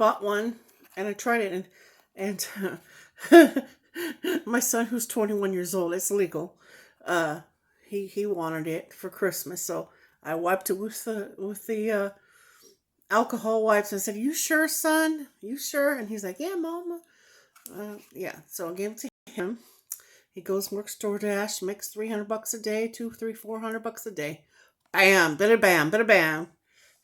bought one and I tried it, and my son, who's 21 years old, it's legal. He wanted it for Christmas, so I wiped it with the alcohol wipes and said, "You sure, son? You sure?" And he's like, "Yeah, mama." Yeah, so I gave it to him. He goes and works DoorDash, makes $300 a day, 400 bucks a day. Bam, bada bam, bada bam.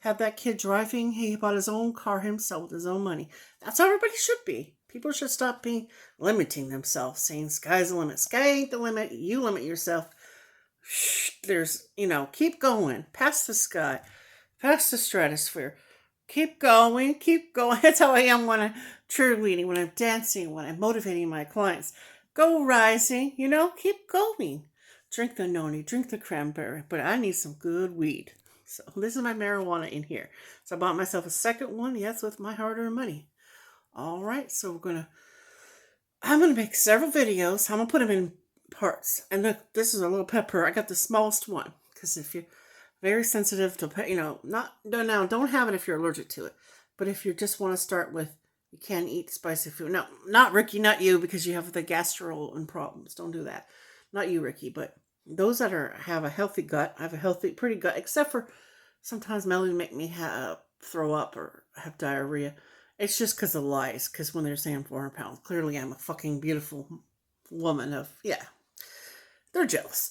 Had that kid driving. He bought his own car himself with his own money. That's how everybody should be. People should stop being limiting themselves, saying sky's the limit. Sky ain't the limit. You limit yourself. There's, keep going. Past the sky. Past the stratosphere. Keep going. Keep going. That's how I am when I'm cheerleading, when I'm dancing, when I'm motivating my clients. Go rising, keep going. Drink the noni, drink the cranberry, but I need some good weed. So this is my marijuana in here. So I bought myself a second one, yes, with my hard-earned money. All right, so I'm gonna make several videos. I'm gonna put them in parts. And look, this is a little pepper. I got the smallest one because if you're very sensitive to, don't have it if you're allergic to it. But if you just want to start with, you can't eat spicy food. No, not Ricky, not you, because you have the gastro and problems. Don't do that. Not you, Ricky, but those that have a healthy gut, I have a healthy, pretty gut, except for sometimes Melody make me throw up or have diarrhea. It's just because of lies, because when they're saying 400 pounds, clearly I'm a fucking beautiful woman they're jealous.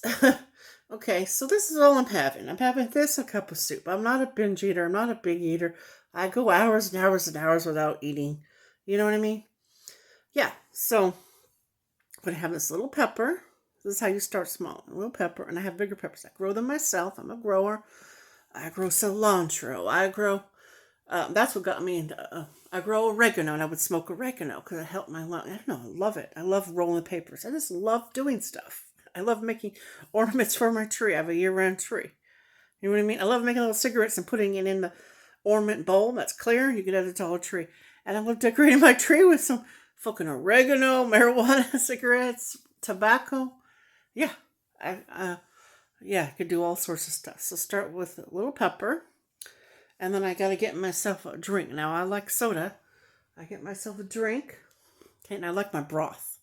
Okay, so this is all I'm having. I'm having a cup of soup. I'm not a binge eater. I'm not a big eater. I go hours and hours and hours without eating. You know what I mean? Yeah, so I'm going to have this little pepper. This is how you start small. A little pepper, and I have bigger peppers. I grow them myself. I'm a grower. I grow cilantro. I grow, that's what got me into, I grow oregano, and I would smoke oregano because it helped my lung. I don't know, I love it. I love rolling papers. I just love doing stuff. I love making ornaments for my tree. I have a year-round tree. You know what I mean? I love making little cigarettes and putting it in the ornament bowl that's clear. You get at a Dollar Tree. And I love decorating my tree with some fucking oregano, marijuana, cigarettes, tobacco. Yeah, I could do all sorts of stuff. So start with a little pepper, and then I got to get myself a drink. Now I like soda. I get myself a drink. Okay, and I like my broth.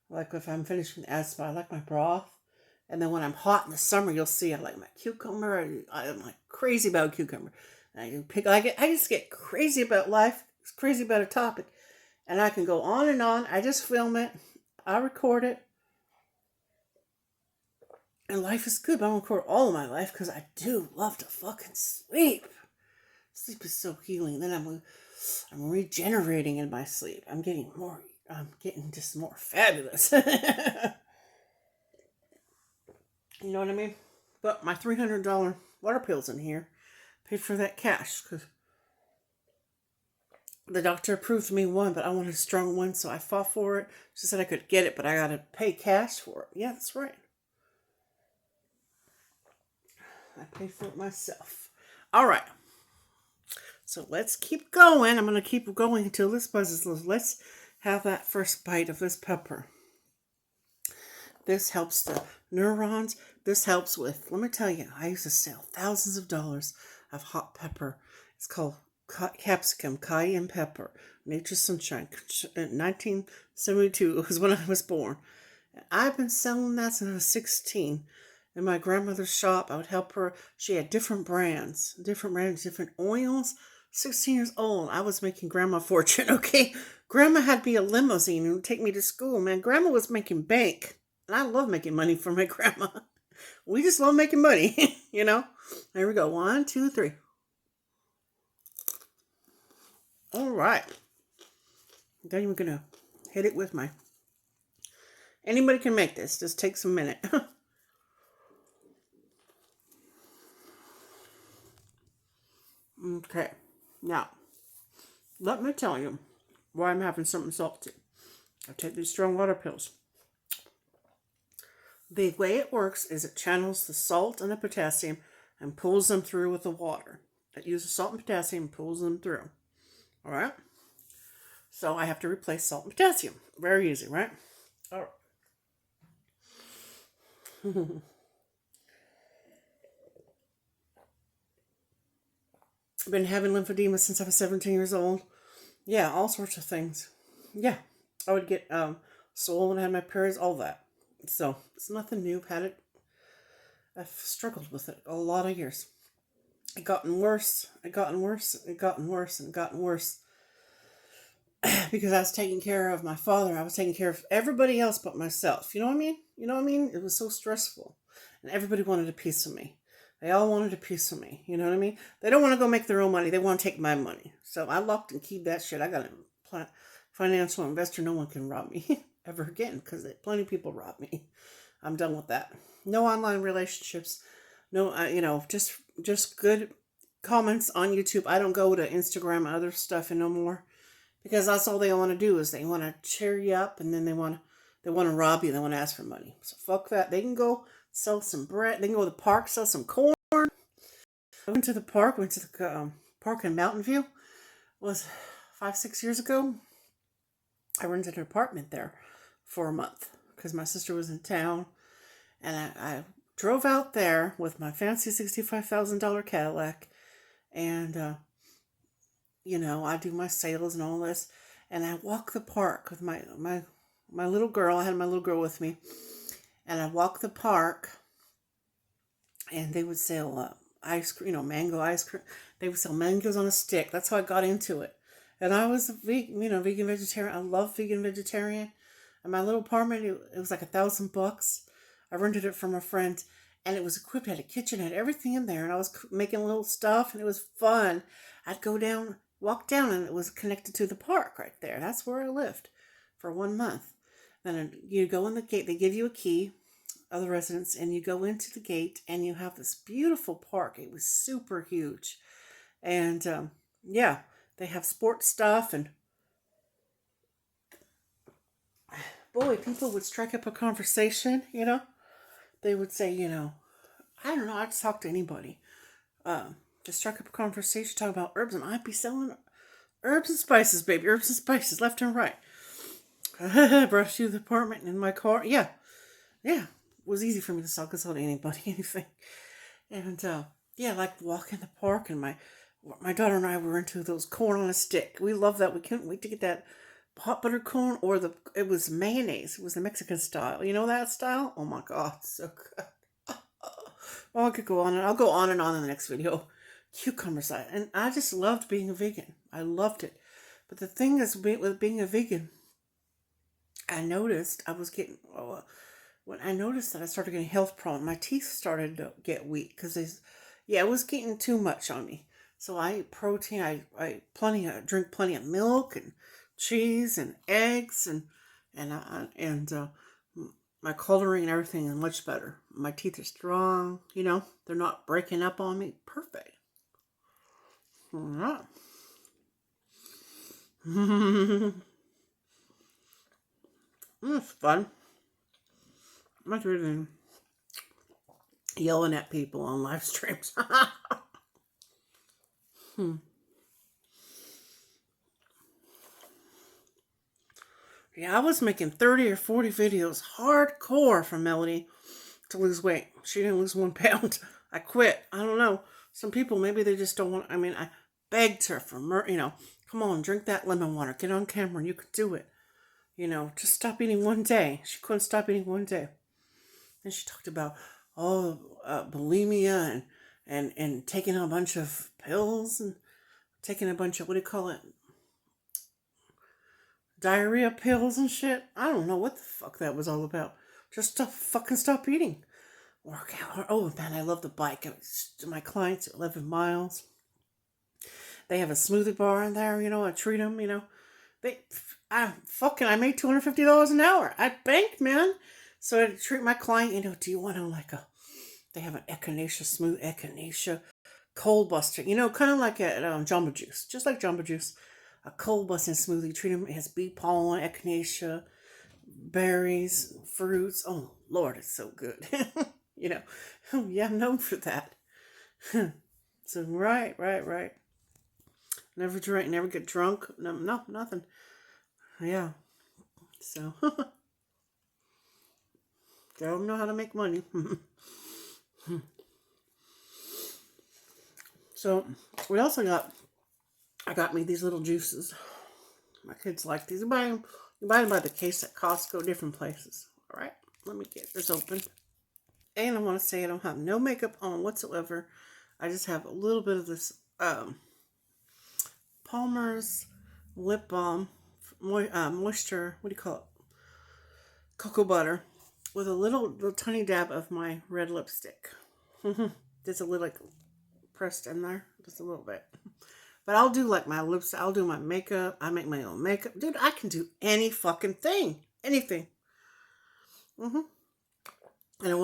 Like if I'm finishing the asthma, I like my broth. And then when I'm hot in the summer, you'll see I like my cucumber. I'm like crazy about cucumber. I just get crazy about life, crazy about a topic, and I can go on and on. I just film it, I record it, and life is good. But I don't record all of my life because I do love to fucking sleep. Sleep is so healing. Then I'm regenerating in my sleep. I'm getting just more fabulous. You know what I mean? But my $300 water pills in here paid for that cash because the doctor approved me one, but I wanted a strong one, so I fought for it. She said I could get it, but I got to pay cash for it. Yeah, that's right. I paid for it myself. All right. So let's keep going. I'm going to keep going until this buzzes. Let's have that first bite of this pepper. This helps the neurons. This helps with, let me tell you, I used to sell thousands of dollars of hot pepper. It's called capsicum, cayenne pepper, Nature's Sunshine. 1972 was when I was born. I've been selling that since I was 16. In my grandmother's shop, I would help her. She had different brands, different oils. 16 years old, I was making grandma fortune, okay? Grandma had me a limousine and would take me to school, man. Grandma was making bank. And I love making money for my grandma. We just love making money, There we go. 1, 2, 3. All right. Then we're going to hit it with my... Anybody can make this. Just takes a minute. Okay. Now, let me tell you why I'm having something salty. I take these strong water pills. The way it works is it channels the salt and the potassium and pulls them through with the water. It uses salt and potassium and pulls them through. All right? So I have to replace salt and potassium. Very easy, right? All right. I've been having lymphedema since I was 17 years old. Yeah, all sorts of things. Yeah, I would get swollen, had my periods, all that. So it's nothing new. Had it. I've struggled with it a lot of years. It gotten worse. It gotten worse. It gotten worse and gotten worse because I was taking care of my father. I was taking care of everybody else but myself. You know what I mean? You know what I mean? It was so stressful, and everybody wanted a piece of me. They all wanted a piece of me. You know what I mean? They don't want to go make their own money. They want to take my money. So I locked and keyed that shit. I got a financial investor. No one can rob me ever again because plenty of people rob me. I'm done with that. No online relationships. No, just good comments on YouTube. I don't go to Instagram and other stuff no more because that's all they want to do is they want to cheer you up and then they want to rob you. They want to ask for money. So fuck that. They can go sell some bread. They can go to the park, sell some corn. I went to the park. Went to the park in Mountain View. It was 5, 6 years ago. I rented an apartment there for a month because my sister was in town, and I drove out there with my fancy $65,000 Cadillac, and I do my sales and all this, and I walk the park with my little girl. I had my little girl with me, and I walk the park, and they would sell ice cream, mango ice cream. They would sell mangoes on a stick. That's how I got into it. And I was a vegan vegetarian. I love vegan vegetarian. And my little apartment, it was like $1,000. I rented it from a friend, and it was equipped. It had a kitchen, had everything in there, and I was making little stuff, and it was fun. I'd go down, walk down, and it was connected to the park right there. That's where I lived for 1 month. Then you go in the gate. They give you a key of the residence, and you go into the gate, and you have this beautiful park. It was super huge, and yeah, they have sports stuff, and boy, people would strike up a conversation. They would say, I don't know. I'd talk to anybody. Just strike up a conversation, talk about herbs, and I'd be selling herbs and spices, baby, herbs and spices, left and right. Brush through the apartment in my car. Yeah, yeah. It was easy for me to sell because to anybody, anything. And yeah, like walk in the park, and my daughter and I were into those corn on a stick. We love that. We couldn't wait to get that hot butter corn, or it was mayonnaise. It was the Mexican style. You know that style? Oh my god, so good. Oh, I could go on, and I'll go on and on in the next video. Cucumber side, and I just loved being a vegan. I loved it. But the thing is, with being a vegan, I noticed I was getting when I noticed that I started getting health problems. My teeth started to get weak because it was getting too much on me. So I eat protein. I drink plenty of milk and cheese and eggs, and my coloring and everything is much better. My teeth are strong. They're not breaking up on me. Perfect. Yeah. It's fun. Much better than yelling at people on live streams. Yeah, I was making 30 or 40 videos hardcore for Melody to lose weight. She didn't lose 1 pound. I quit. I don't know. Some people, maybe they just don't want. I begged her for, come on, drink that lemon water. Get on camera and you could do it. Just stop eating one day. She couldn't stop eating one day. And she talked about, bulimia and taking a bunch of pills and taking a bunch of, what do you call it? Diarrhea pills and shit. I don't know what the fuck that was all about. Just to fucking stop eating. Work out. Oh man, I love the bike. My clients are 11 miles. They have a smoothie bar in there, I treat them, I made $250 an hour. I banked, man. So I treat my client, do you want to they have an smooth echinacea cold buster, kind of like a Jamba Juice, just like Jamba Juice, a cold busting smoothie. Treat them, it has bee pollen, echinacea, berries, fruits. Oh Lord, it's so good. Oh yeah, I'm known for that. So right. Never drink, never get drunk. No, nothing. Yeah. So don't know how to make money. So we also I got me these little juices. My kids like these. You buy them by the case at Costco, different places. All right, let me get this open. And I want to say I don't have no makeup on whatsoever. I just have a little bit of this Palmer's lip balm, moisture. What do you call it? Cocoa butter, with a little tiny dab of my red lipstick. Just a little like pressed in there, just a little bit. But I'll do like my lips. I'll do my makeup. I make my own makeup, dude. I can do any fucking thing, anything.